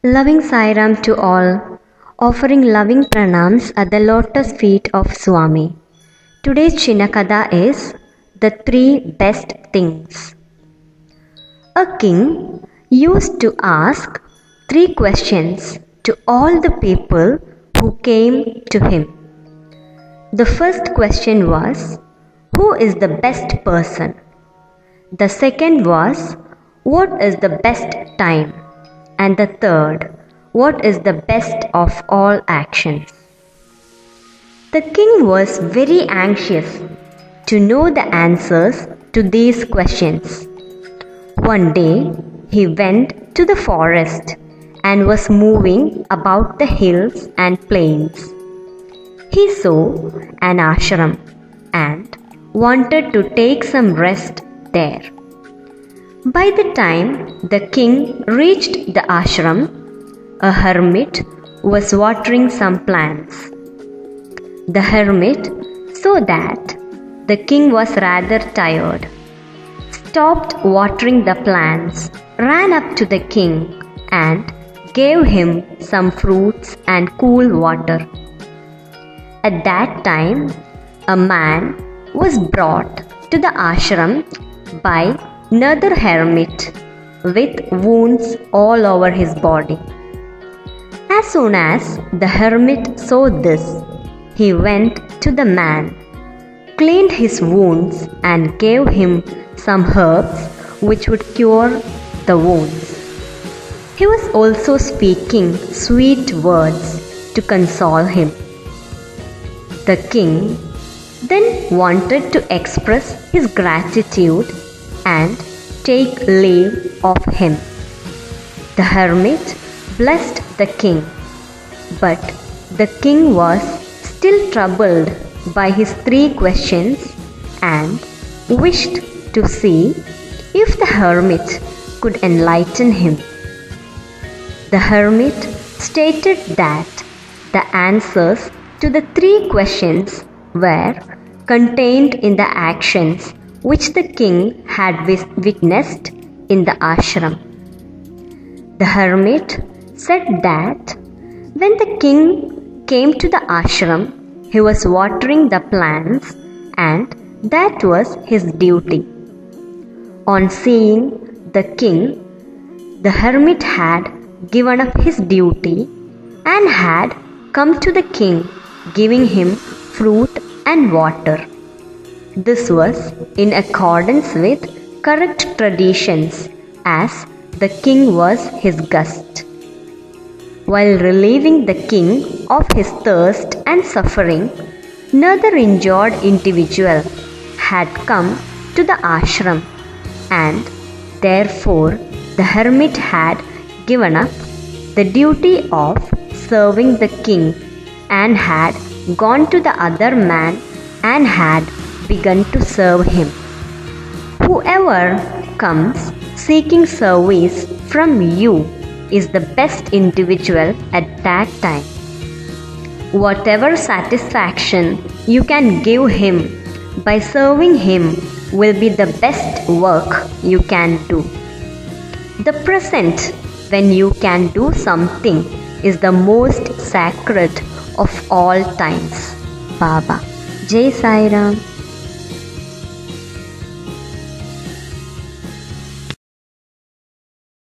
Loving Sairam to all, offering loving pranams at the lotus feet of Swami. Today's Chinakada is The Three Best Things. A king used to ask 3 questions to all the people who came to him. The first question was, who is the best person? The second was, what is the best time? And the third, what is the best of all actions? The king was very anxious to know the answers to these questions. One day, he went to the forest and was moving about the hills and plains. He saw an ashram and wanted to take some rest there. By the time the king reached the ashram, a hermit was watering some plants. The hermit saw that the king was rather tired, stopped watering the plants, ran up to the king and gave him some fruits and cool water. At that time, a man was brought to the ashram by another hermit with wounds all over his body. As soon as the hermit saw this, he went to the man, cleaned his wounds and gave him some herbs which would cure the wounds. He was also speaking sweet words to console him. The king then wanted to express his gratitude and take leave of him. The hermit blessed the king, but the king was still troubled by his 3 questions and wished to see if the hermit could enlighten him. The hermit stated that the answers to the 3 questions were contained in the actions which the king had witnessed in the ashram. The hermit said that when the king came to the ashram, he was watering the plants and that was his duty. On seeing the king, the hermit had given up his duty and had come to the king, giving him fruit and water. This was in accordance with correct traditions, as the king was his guest. While relieving the king of his thirst and suffering, another injured individual had come to the ashram, and therefore the hermit had given up the duty of serving the king and had gone to the other man and had begun to serve him. Whoever comes seeking service from you is the best individual at that time. Whatever satisfaction you can give him by serving him will be the best work you can do. The present, when you can do something, is the most sacred of all times. Baba. Jai Sai Ram.